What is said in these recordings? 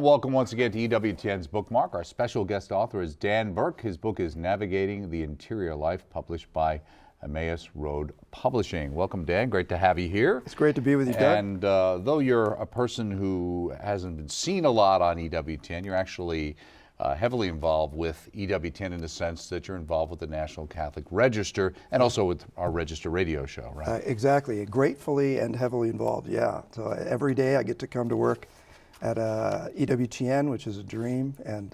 welcome once again to EWTN's Bookmark. Our special guest author is Dan Burke. His book is Navigating the Interior Life, published by Emmaus Road Publishing. Welcome, Dan. Great to have you here. It's great to be with you, Doug. And though you're a person who hasn't been seen a lot on EWTN, you're actually heavily involved with EWTN in the sense that you're involved with the National Catholic Register and also with our Register radio show, right? Exactly. Gratefully and heavily involved, yeah. So every day I get to come to work at EWTN, which is a dream, and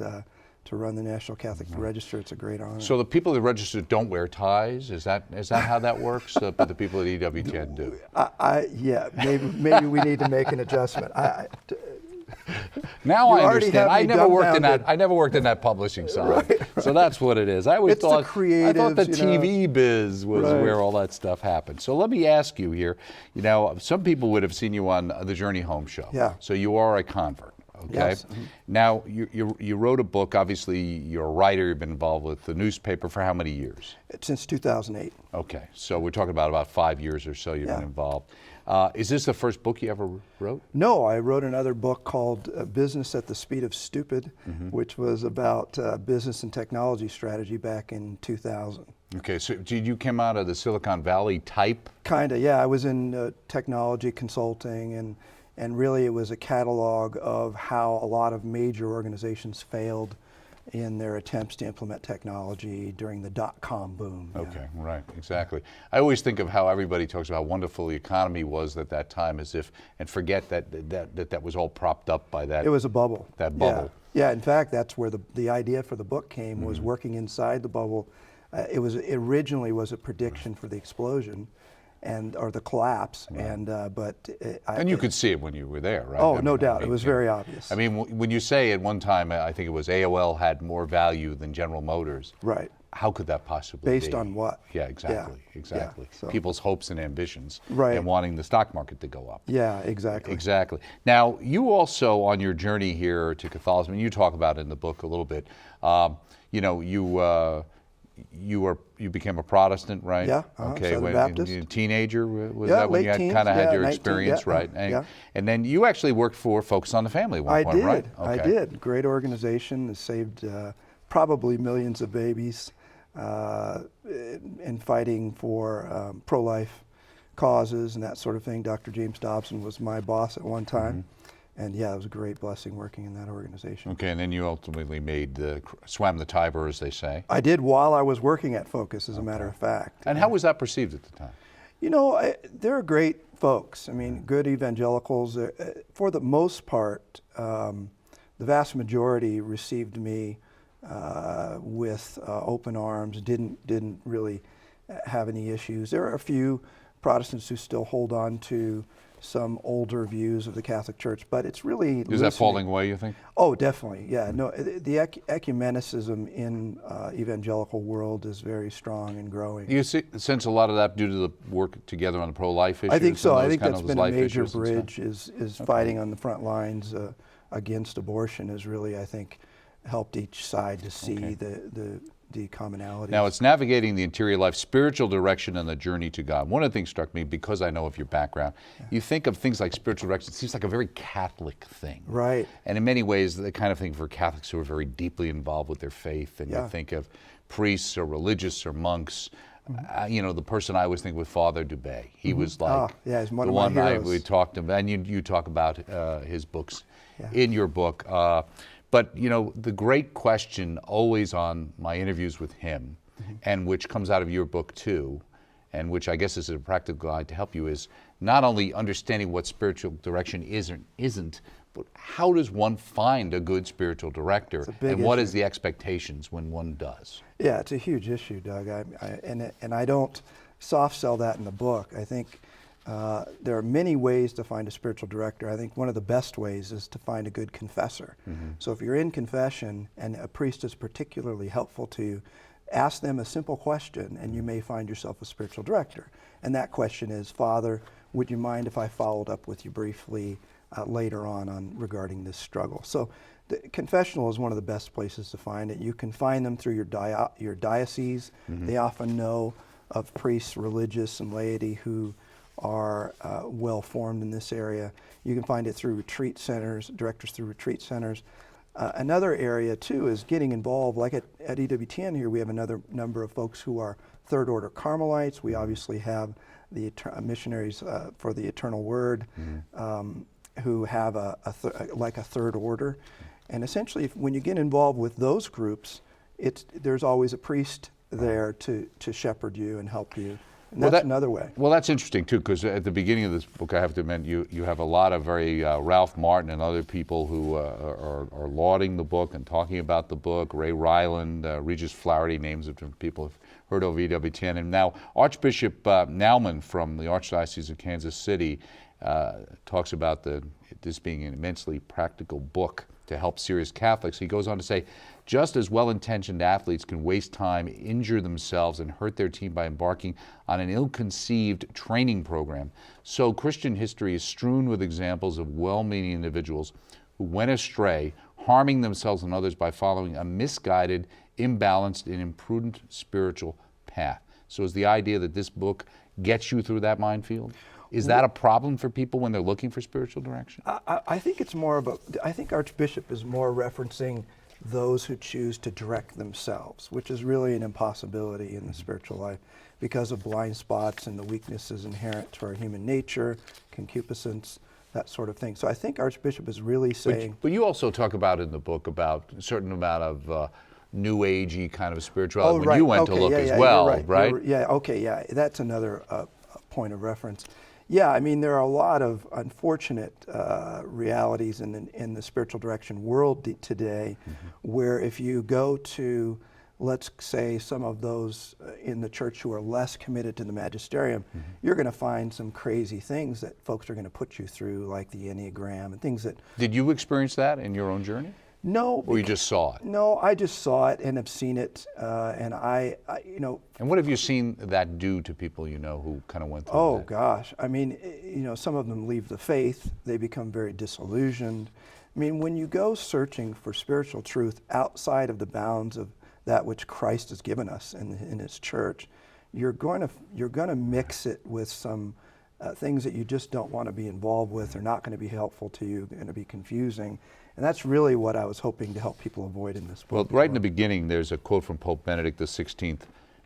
to run the National Catholic Register, it's a great honor. So the people at the Register don't wear ties? Is that how that works? But the people at EWTN do? Yeah, maybe we need to make an adjustment. Now I understand. I never worked in that publishing side, right. So that's what it is. I always thought the TV biz was where all that stuff happened. So let me ask you here. You know, some people would have seen you on the Journey Home show. Yeah. So you are a convert. Okay. Yes. Now you wrote a book. Obviously, you're a writer. You've been involved with the newspaper for how many years? Since 2008. Okay. So we're talking about 5 years or so you've been involved. Is this the first book you ever wrote? No, I wrote another book called Business at the Speed of Stupid, which was about business and technology strategy back in 2000. Okay, so you came out of the Silicon Valley type? Kind of, yeah. I was in technology consulting, and really it was a catalog of how a lot of major organizations failed in their attempts to implement technology during the dot-com boom. Okay, right, exactly. I always think of how everybody talks about how wonderful the economy was at that time, as if, and forget that was all propped up by that. It was a bubble. That bubble. Yeah, in fact, that's where the idea for the book came, was working inside the bubble. It originally was a prediction for the explosion, or the collapse, and you could see it when you were there, right? Oh, no doubt. It was very obvious. I mean, when you say at one time, I think it was AOL had more value than General Motors. Right. How could that possibly be? Based on what? Yeah, exactly, Yeah. exactly. Yeah, so. People's hopes and ambitions, right, and wanting the stock market to go up. Yeah, exactly. Exactly. Now, you also, on your journey here to Catholicism, you talk about it in the book a little bit. You know, you became a Protestant, right? Yeah. Okay. Southern Baptist. You a teenager, was yeah, that when you kind of had your 19, experience, right? Yeah. And then you actually worked for Focus on the Family at one point, right? Okay. I did. Great organization. It saved probably millions of babies in fighting for pro-life causes and that sort of thing. Dr. James Dobson was my boss at one time. And yeah, it was a great blessing working in that organization. Okay, and then you ultimately swam the Tiber, as they say. I did while I was working at Focus, as a matter of fact. And how was that perceived at the time? You know, they're great folks. I mean, good evangelicals. For the most part, the vast majority received me with open arms. Didn't really have any issues. There are a few Protestants who still hold on to some older views of the Catholic Church, but it's really Is that falling away, you think? Oh, definitely, yeah. No, the ecumenicism in evangelical world is very strong and growing. You sense a lot of that due to the work together on the pro-life issues? I think so. I think that's been a major issues bridge, is fighting on the front lines against abortion has really, I think, helped each side to see the commonalities. Now, it's navigating the interior life, spiritual direction, and the journey to God. One of the things struck me, because I know of your background, you think of things like spiritual direction, it seems like a very Catholic thing. Right. And in many ways, the kind of thing for Catholics who are very deeply involved with their faith, and you think of priests or religious or monks. You know, the person I always think with Father Dubé. He was like he's one the of my one heroes. we talked about, and you talk about his books in your book. But, you know, the great question always on my interviews with him, and which comes out of your book too, and which I guess is a practical guide to help you, is not only understanding what spiritual direction is or isn't, but how does one find a good spiritual director, and what is the expectations when one does? Yeah, it's a huge issue, Doug, and I don't soft sell that in the book. I think there are many ways to find a spiritual director. I think one of the best ways is to find a good confessor. So if you're in confession and a priest is particularly helpful to you, ask them a simple question and you may find yourself a spiritual director. And that question is, Father, would you mind if I followed up with you briefly later on regarding this struggle? So the confessional is one of the best places to find it. You can find them through your diocese. They often know of priests, religious, and laity who are well formed in this area. You can find it through retreat centers, directors through retreat centers. Another area too is getting involved, like at EWTN here, we have another number of folks who are Third Order Carmelites. We obviously have the missionaries for the Eternal Word, who have like a third order. And essentially, when you get involved with those groups, there's always a priest there to shepherd you and help you. And that's another way. Well, that's interesting too, because at the beginning of this book, I have to admit, you have a lot of very Ralph Martin and other people who are lauding the book and talking about the book. Ray Ryland, Regis Flaherty, names of different people have heard of EWTN. And now Archbishop Naumann from the Archdiocese of Kansas City talks about this being an immensely practical book to help serious Catholics. He goes on to say, just as well-intentioned athletes can waste time, injure themselves, and hurt their team by embarking on an ill-conceived training program, so Christian history is strewn with examples of well-meaning individuals who went astray, harming themselves and others by following a misguided, imbalanced, and imprudent spiritual path. So is the idea that this book gets you through that minefield? Is that a problem for people when they're looking for spiritual direction? I think it's more about, I think Archbishop is more referencing those who choose to direct themselves, which is really an impossibility in the spiritual life because of blind spots and the weaknesses inherent to our human nature, concupiscence, that sort of thing. So I think Archbishop is really saying... But you also talk about in the book about a certain amount of New Agey kind of spirituality when you went to look as well, right? Yeah, that's another point of reference. Yeah, I mean, there are a lot of unfortunate realities in the spiritual direction world today, where if you go to, let's say, some of those in the church who are less committed to the magisterium, you're going to find some crazy things that folks are going to put you through, like the Enneagram and things that... Did you experience that in your own journey? No. Or you just saw it? No, I just saw it and have seen it, and I you know... And what have you seen that do to people you know who kind of went through that? Oh, gosh. I mean, you know, some of them leave the faith. They become very disillusioned. I mean, when you go searching for spiritual truth outside of the bounds of that which Christ has given us in His church, you're going to mix it with some things that you just don't want to be involved with. They're not going to be helpful to you. They're going to be confusing. And that's really what I was hoping to help people avoid in this book. Well, right in the beginning, there's a quote from Pope Benedict XVI,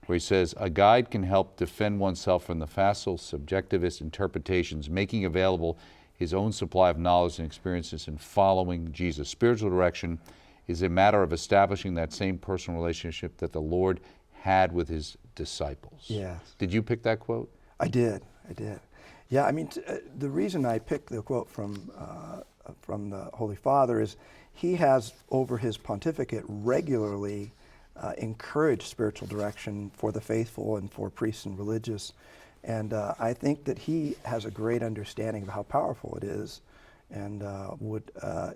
where he says, "A guide can help defend oneself from the facile, subjectivist interpretations, making available his own supply of knowledge and experiences in following Jesus. Spiritual direction is a matter of establishing that same personal relationship that the Lord had with His disciples." Yes. Did you pick that quote? I did. Yeah, I mean, the reason I picked the quote from the Holy Father is he has, over his pontificate, regularly encouraged spiritual direction for the faithful and for priests and religious. And I think that he has a great understanding of how powerful it is, and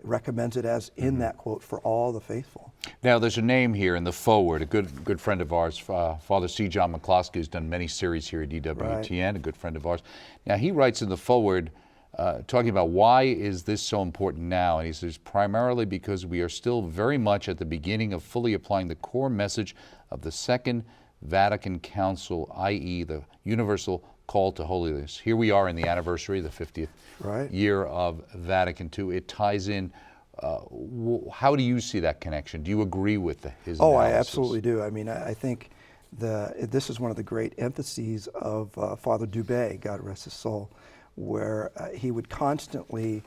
recommends it as in that quote for all the faithful. Now, there's a name here in the foreword, a good friend of ours, Father C. John McCloskey, who's done many series here at EWTN, a good friend of ours. Now, he writes in the foreword, talking about why is this so important now, and he says, primarily because we are still very much at the beginning of fully applying the core message of the Second Vatican Council, i.e. the universal call to holiness. Here we are in the anniversary, the 50th year of Vatican II. It ties in. How do you see that connection? Do you agree with his analysis? Oh, I absolutely do. I mean, I think this is one of the great emphases of Father Dubé, God rest his soul, where he would constantly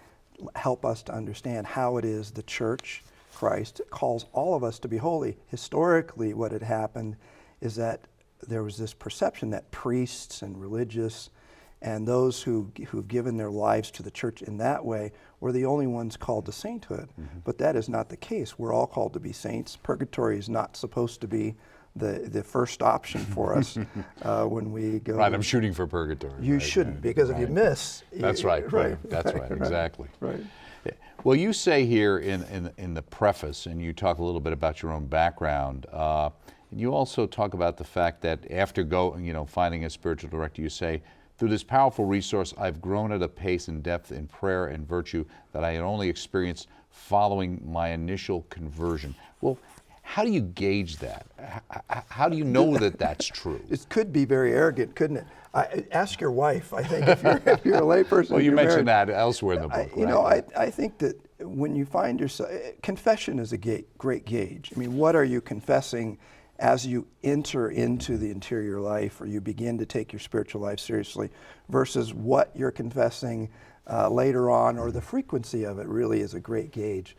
help us to understand how it is the Church, Christ, calls all of us to be holy. Historically, what had happened is that there was this perception that priests and religious and those who've given their lives to the Church in that way were the only ones called to sainthood. But that is not the case. We're all called to be saints. Purgatory is not supposed to be the first option for us when we go. Right, I'm shooting for purgatory. You shouldn't, because if you miss. That's right, exactly. Right. Well, you say here in the preface, and you talk a little bit about your own background, and you also talk about the fact that after finding a spiritual director, you say, through this powerful resource, I've grown at a pace and depth in prayer and virtue that I had only experienced following my initial conversion. Well, How do you gauge that? How do you know that that's true? It could be very arrogant, couldn't it? Ask your wife, I think, if you're a layperson. Well, you you're mentioned married. that elsewhere in the book. You know, I think that when you find yourself, confession is a great gauge. I mean, what are you confessing as you enter into the interior life, or you begin to take your spiritual life seriously, versus what you're confessing later on, or the frequency of it really is a great gauge.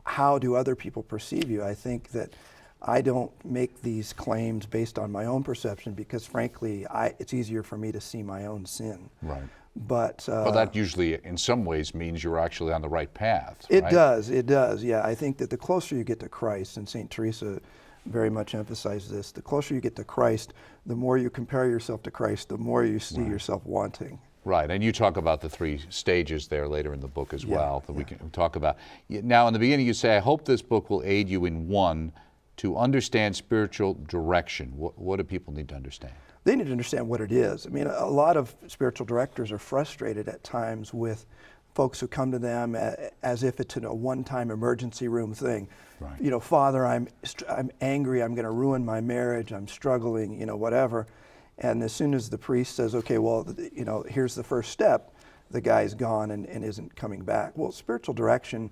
How do other people perceive you? I think that I don't make these claims based on my own perception because, frankly, it's easier for me to see my own sin. Right. But that usually, in some ways, means you're actually on the right path. It right? does. It does. Yeah, I think that the closer you get to Christ, and St. Teresa very much emphasized this, the closer you get to Christ, the more you compare yourself to Christ, the more you see yourself wanting. Right, and you talk about the 3 stages there later in the book as well that we can talk about. Now, in the beginning, you say, I hope this book will aid you in, 1, to understand spiritual direction. What do people need to understand? They need to understand what it is. I mean, a lot of spiritual directors are frustrated at times with folks who come to them as if it's a one-time emergency room thing. Right. You know, Father, I'm angry, I'm going to ruin my marriage, I'm struggling, you know, whatever. And as soon as the priest says, okay, well, you know, here's the first step, the guy's gone and isn't coming back. Well, spiritual direction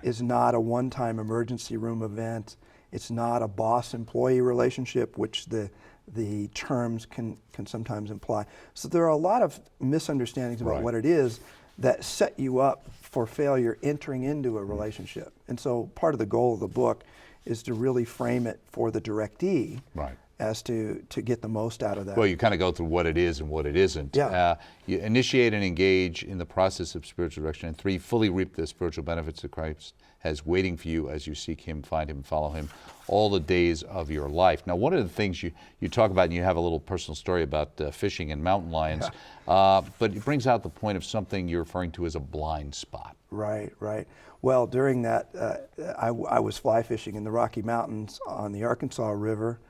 is not a one-time emergency room event. It's not a boss-employee relationship, which the terms can sometimes imply. So there are a lot of misunderstandings about what it is that set you up for failure entering into a relationship. And so part of the goal of the book is to really frame it for the directee. Right. As to get the most out of that. Well, you kind of go through what it is and what it isn't. Yeah. You initiate and engage in the process of spiritual direction. And 3, fully reap the spiritual benefits that Christ has waiting for you as you seek Him, find Him, follow Him all the days of your life. Now, one of the things you talk about, and you have a little personal story about fishing and mountain lions, but it brings out the point of something you're referring to as a blind spot. Right, right. Well, during that, I was fly fishing in the Rocky Mountains on the Arkansas River,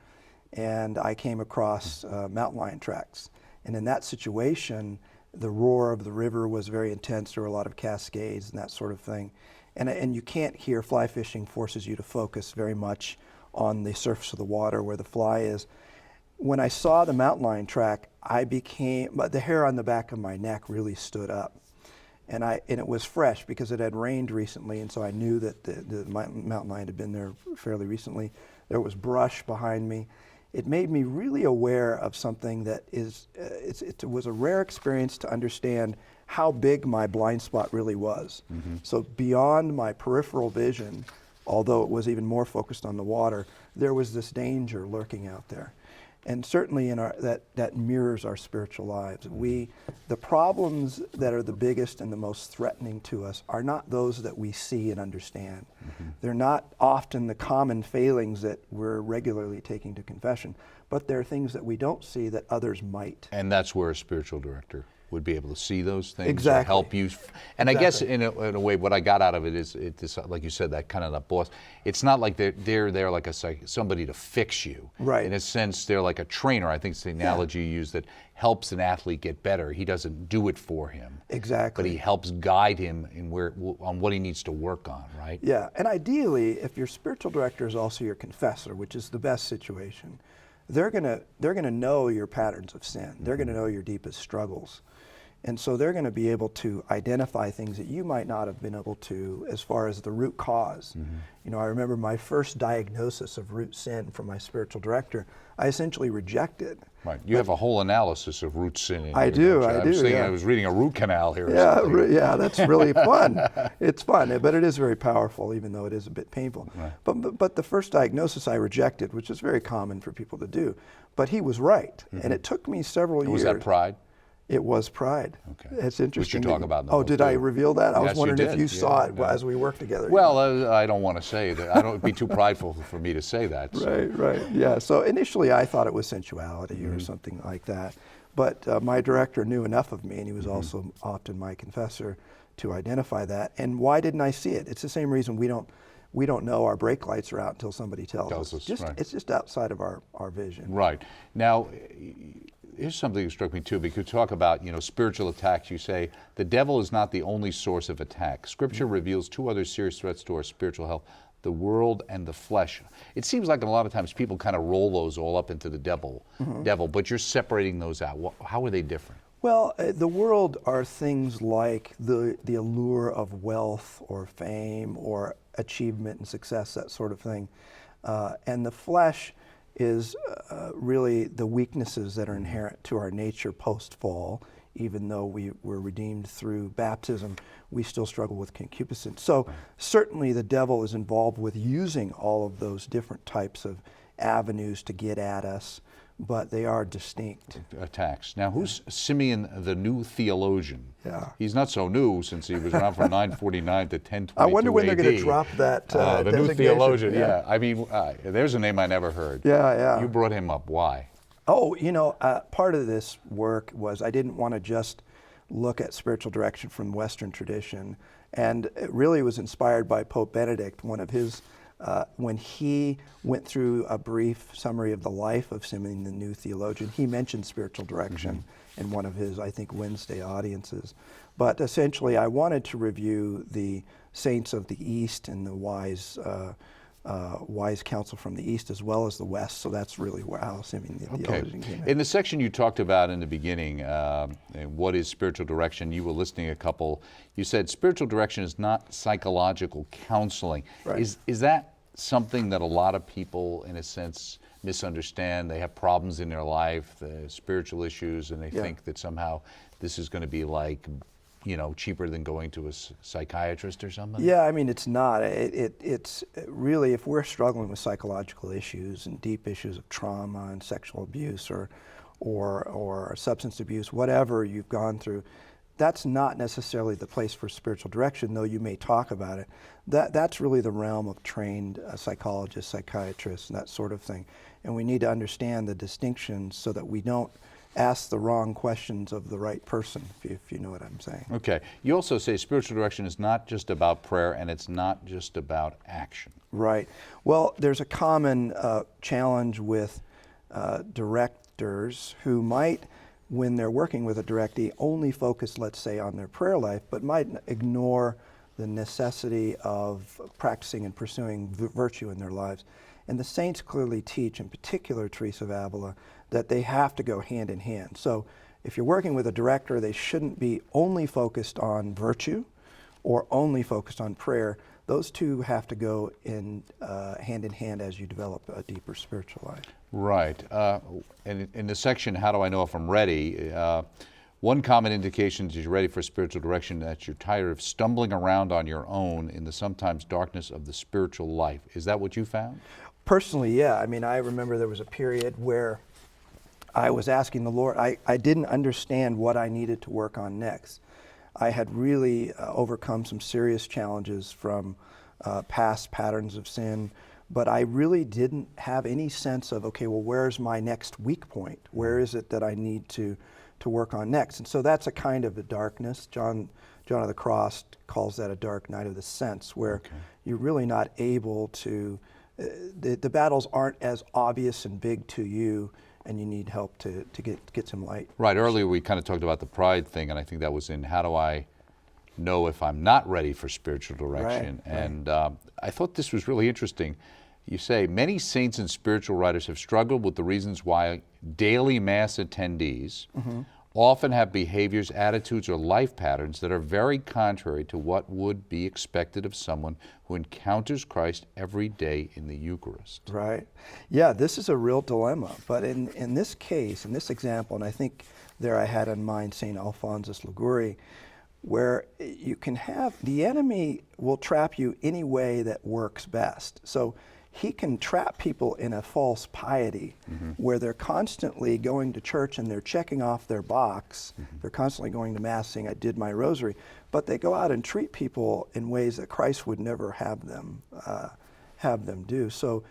and I came across mountain lion tracks. And in that situation, the roar of the river was very intense. There were a lot of cascades and that sort of thing. And you can't hear, fly fishing forces you to focus very much on the surface of the water where the fly is. When I saw the mountain lion track, the hair on the back of my neck really stood up. And it was fresh because it had rained recently, and so I knew that the mountain lion had been there fairly recently. There was brush behind me. It made me really aware of something that it was a rare experience to understand how big my blind spot really was. Mm-hmm. So beyond my peripheral vision, although it was even more focused on the water, there was this danger lurking out there. And certainly in that mirrors our spiritual lives. The problems that are the biggest and the most threatening to us are not those that we see and understand. Mm-hmm. They're not often the common failings that we're regularly taking to confession, but they're things that we don't see that others might. And that's where a spiritual director would be able to see those things, exactly. Or help you. And exactly. I guess in a way, what I got out of it is, like you said, that kind of the boss. It's not like they're there like somebody to fix you. Right. In a sense, they're like a trainer. I think it's the analogy you use that helps an athlete get better. He doesn't do it for him. Exactly. But he helps guide him in on what he needs to work on, right? Yeah, and ideally, if your spiritual director is also your confessor, which is the best situation, they're gonna know your patterns of sin. Mm-hmm. They're gonna know your deepest struggles. And so they're going to be able to identify things that you might not have been able to as far as the root cause. Mm-hmm. You know, I remember my first diagnosis of root sin from my spiritual director, I essentially rejected. Right. You have a whole analysis of root sin in I here, do. I was thinking I was reading a root canal here. Yeah, that's really fun. It's fun, but it is very powerful, even though it is a bit painful. Right. But the first diagnosis I rejected, which is very common for people to do. But he was right, mm-hmm. and it took me several years. Was that pride? It was pride. Okay. It's interesting. Which you talk about in the book, did I reveal that? I was wondering if you saw it yeah. as we worked together. Well, I don't want to say that. I don't it'd be too prideful for me to say that. So. Right. Yeah. So initially I thought it was sensuality mm-hmm. or something like that. But my director knew enough of me, and he was mm-hmm. also often my confessor, to identify that. And why didn't I see it? It's the same reason we don't know our brake lights are out until somebody tells us. It's just outside of our vision. Right. Now, here's something that struck me too, because you talk about, spiritual attacks. You say, the devil is not the only source of attack. Scripture mm-hmm. reveals 2 other serious threats to our spiritual health: the world, and the flesh. It seems like a lot of times people kind of roll those all up into the devil, but you're separating those out. How are they different? Well, the world are things like the allure of wealth or fame or achievement and success, that sort of thing. And the flesh is really the weaknesses that are inherent to our nature post-fall. Even though we were redeemed through baptism, we still struggle with concupiscence. So certainly the devil is involved with using all of those different types of avenues to get at us, but they are distinct attacks. Now, who's Simeon the New Theologian? Yeah. He's not so new, since he was around from 949 to 1022 I wonder when AD. they're going to drop that The New designation. Theologian, yeah. I mean, there's a name I never heard. Yeah. You brought him up. Why? Oh, part of this work was I didn't want to just look at spiritual direction from Western tradition, and it really was inspired by Pope Benedict. One of his, when he went through a brief summary of the life of Simeon the New Theologian, he mentioned spiritual direction in one of his, I think, Wednesday audiences. But essentially, I wanted to review the saints of the East and the wise counsel from the East as well as the West. So that's really how Simeon the Theologian came in. In the section you talked about in the beginning, what is spiritual direction, you were listing a couple. You said spiritual direction is not psychological counseling. Right. Is that something that a lot of people, in a sense, misunderstand? They have problems in their life, the spiritual issues, and they think that somehow this is going to be like, cheaper than going to a psychiatrist or something? Yeah, I mean, it's not. It's really, if we're struggling with psychological issues and deep issues of trauma and sexual abuse or substance abuse, whatever you've gone through, that's not necessarily the place for spiritual direction, though you may talk about it. That's really the realm of trained psychologists, psychiatrists, and that sort of thing. And we need to understand the distinctions so that we don't ask the wrong questions of the right person, if you know what I'm saying. Okay. You also say spiritual direction is not just about prayer, and it's not just about action. Right. Well, there's a common challenge with directors who might, when they're working with a directee, only focus, let's say, on their prayer life, but might ignore the necessity of practicing and pursuing virtue in their lives. And the saints clearly teach, in particular Teresa of Avila, that they have to go hand in hand. So if you're working with a director, they shouldn't be only focused on virtue or only focused on prayer. Those two have to go hand in hand as you develop a deeper spiritual life. Right. And in the section, How Do I Know If I'm Ready? One common indication that you're ready for spiritual direction is that you're tired of stumbling around on your own in the sometimes darkness of the spiritual life. Is that what you found? Personally, yeah. I mean, I remember there was a period where I was asking the Lord, I didn't understand what I needed to work on next. I had really overcome some serious challenges from past patterns of sin, but I really didn't have any sense of, okay, well, where's my next weak point? Where is it that I need to work on next? And so that's a kind of a darkness. John of the Cross calls that a dark night of the sense, where you're really not able to, the battles aren't as obvious and big to you, and you need help to get some light. Right. Earlier we kind of talked about the pride thing, and I think that was in How Do I Know If I'm Not Ready for Spiritual Direction? Right. And I thought this was really interesting. You say, many saints and spiritual writers have struggled with the reasons why daily Mass attendees often have behaviors, attitudes, or life patterns that are very contrary to what would be expected of someone who encounters Christ every day in the Eucharist. Right. Yeah, this is a real dilemma. But in this case, in this example, and I think there I had in mind St. Alphonsus Liguori, where you can have, the enemy will trap you any way that works best. So he can trap people in a false piety where they're constantly going to church and they're checking off their box. They're constantly going to Mass saying, I did my rosary. But they go out and treat people in ways that Christ would never have them do. So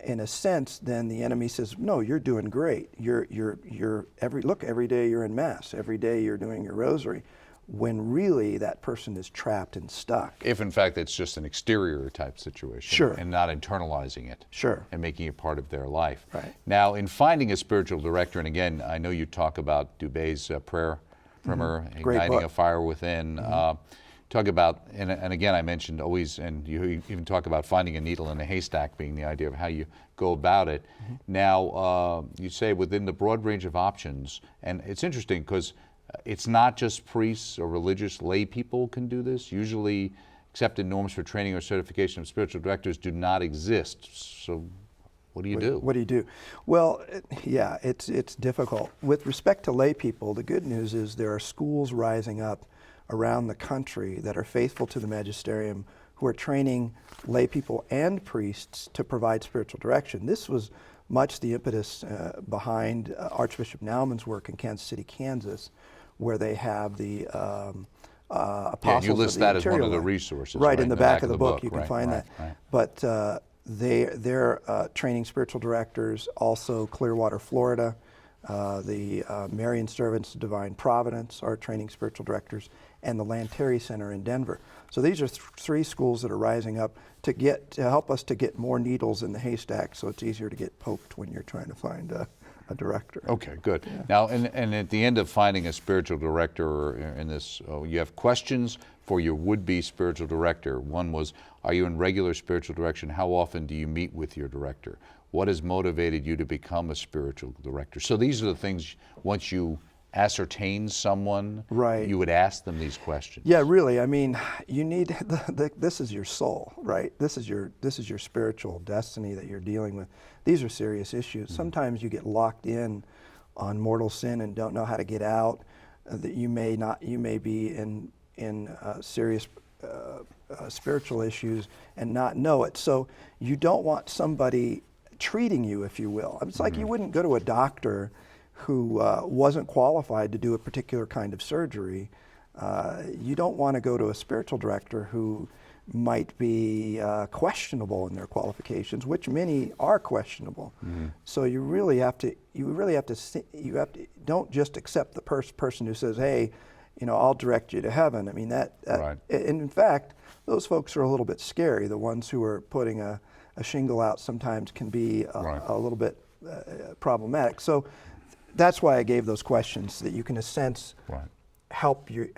in a sense, then the enemy says, no, you're doing great. Every day you're in Mass. Every day you're doing your rosary. When really that person is trapped and stuck. If in fact it's just an exterior type situation. Sure. And not internalizing it. Sure. And making it part of their life. Right. Now, in finding a spiritual director, and again, I know you talk about Dubé's prayer primer, Igniting a Fire Within. talk about, and again I mentioned always, and you even talk about finding a needle in a haystack being the idea of how you go about it. Now, you say within the broad range of options, and it's interesting because it's not just priests or religious lay people can do this. Usually accepted norms for training or certification of spiritual directors do not exist. So what do you do? What do you do? Well, yeah, it's difficult. With respect to lay people, the good news is there are schools rising up around the country that are faithful to the magisterium, who are training lay people and priests to provide spiritual direction. This was much the impetus behind Archbishop Naumann's work in Kansas City, Kansas, where they have the apostles. Yeah, you list of the that as one interior of the life. resources. Right, in the back of the book, you can right, find right, that. Right. But they're training spiritual directors, also Clearwater, Florida. The Marian Servants of Divine Providence are training spiritual directors, and the Lanterry Center in Denver. So these are three schools that are rising up to help us to get more needles in the haystack, so it's easier to get poked when you're trying to find a director. Okay, good. Yeah. Now, and at the end of finding a spiritual director in this, you have questions for your would-be spiritual director. One was, are you in regular spiritual direction? How often do you meet with your director? What has motivated you to become a spiritual director? So these are the things, once you ascertain someone, right, you would ask them these questions. Yeah, really. I mean, you need this is your soul, right? This is your spiritual destiny that you're dealing with. These are serious issues. Mm-hmm. Sometimes you get locked in on mortal sin and don't know how to get out. That you may be in serious spiritual issues and not know it. So you don't want somebody treating you, if you will. It's like you wouldn't go to a doctor who wasn't qualified to do a particular kind of surgery. You don't want to go to a spiritual director who might be questionable in their qualifications, which many are questionable. So you really have to don't just accept the person who says, hey, I'll direct you to heaven. I mean, right. And in fact, those folks are a little bit scary. The ones who are putting a shingle out sometimes can be a little bit problematic. So that's why I gave those questions, so that you can, in a sense, help you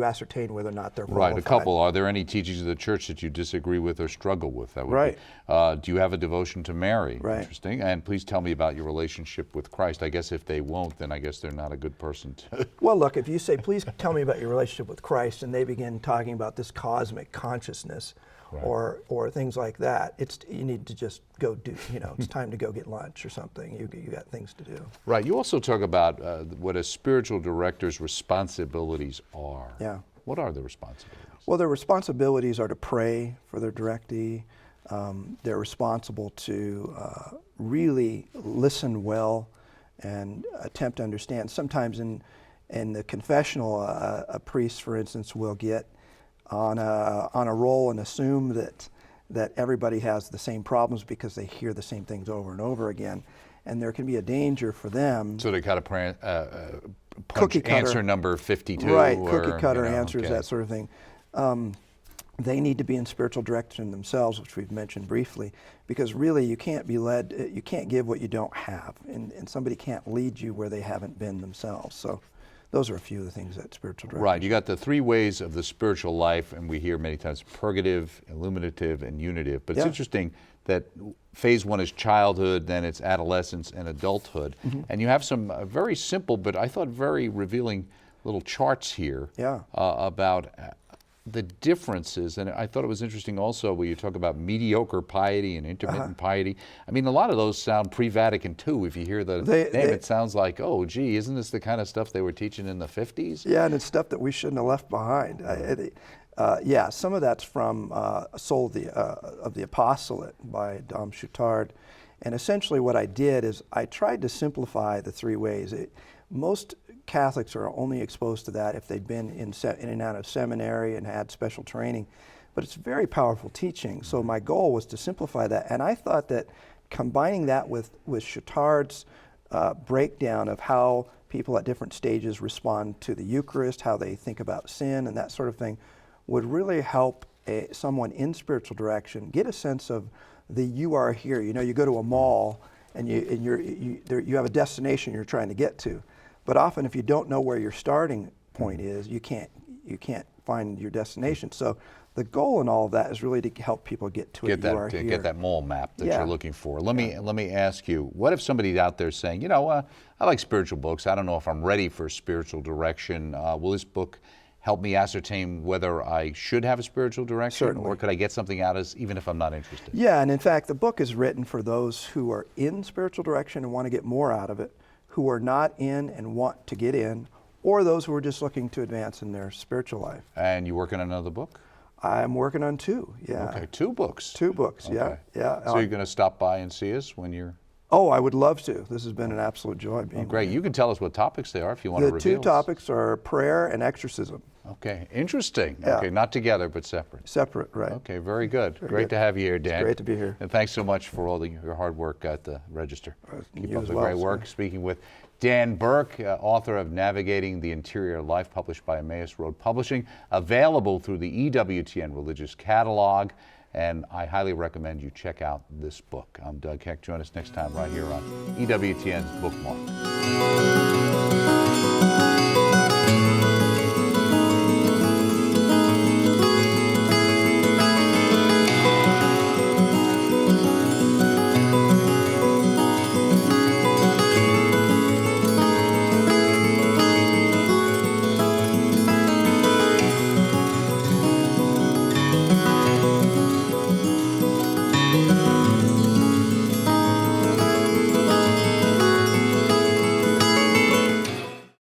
ascertain whether or not they're qualified. Right, a couple. Are there any teachings of the church that you disagree with or struggle with? That would right. Be, do you have a devotion to Mary? Right. Interesting. And please tell me about your relationship with Christ. I guess if they won't, then I guess they're not a good person to. Well, look, if you say, please tell me about your relationship with Christ, and they begin talking about this cosmic consciousness, right, or things like that, you need to just go do, it's time to go get lunch or something. You got things to do. Right. You also talk about what a spiritual director's responsibilities are. Yeah. What are the responsibilities? Well, their responsibilities are to pray for their directee. They're responsible to really listen well and attempt to understand. Sometimes in the confessional, a priest, for instance, will get on a roll and assume that everybody has the same problems because they hear the same things over and over again, and there can be a danger for them. So they kind of cookie cutter answer number 52, right? or, Cookie cutter answers, okay, that sort of thing. They need to be in spiritual direction themselves, which we've mentioned briefly, because really you can't be led. You can't give what you don't have, and somebody can't lead you where they haven't been themselves. So those are a few of the things that spiritual direction. Right, you got the three ways of the spiritual life, and we hear many times purgative, illuminative, and unitive. But it's interesting that phase one is childhood, then it's adolescence and adulthood. And you have some very simple, but I thought very revealing little charts here about the differences. And I thought it was interesting also where you talk about mediocre piety and intermittent piety. I mean, a lot of those sound pre-Vatican II. If you hear the name, it sounds like, oh, gee, isn't this the kind of stuff they were teaching in the 50s? Yeah, and it's stuff that we shouldn't have left behind. Some of that's from Soul of the Apostolate by Dom Choutard. And essentially what I did is I tried to simplify the three ways. Most Catholics are only exposed to that if they've been in and out of seminary and had special training. But it's very powerful teaching. So my goal was to simplify that. And I thought that combining that with Choutard's breakdown of how people at different stages respond to the Eucharist, how they think about sin and that sort of thing, would really help someone in spiritual direction get a sense of you are here. You go to a mall and you have a destination you're trying to get to. But often if you don't know where your starting point is, you can't find your destination. So the goal in all of that is really to help people get to it. Get that mole map that Yeah. you're looking for. Let me ask you, what if somebody's out there saying, you know, I like spiritual books. I don't know if I'm ready for spiritual direction. Will this book help me ascertain whether I should have a spiritual direction? Certainly. Or could I get something out of this even if I'm not interested? Yeah, and in fact, the book is written for those who are in spiritual direction and want to get more out of it, who are not in and want to get in, or those who are just looking to advance in their spiritual life. And you working on another book? I'm working on 2, yeah. Okay, 2 books. 2 books, yeah, Okay. yeah. So you're going to stop by and see us when you're... Oh, I would love to. This has been an absolute joy being Great. here. You can tell us what topics they are if you want to The reveal. 2 topics are prayer and exorcism. Okay, interesting. Yeah. Okay, not together, but separate. Separate, right. Okay, very good. Very Great good. to have you here, Dan. Great to be here. And thanks so much for all your hard work at the Register. Keep you up as the well, great work. sir. Speaking with Dan Burke, author of Navigating the Interior Life, published by Emmaus Road Publishing, available through the EWTN Religious Catalog. And I highly recommend you check out this book. I'm Doug Heck. Join us next time right here on EWTN's Bookmark.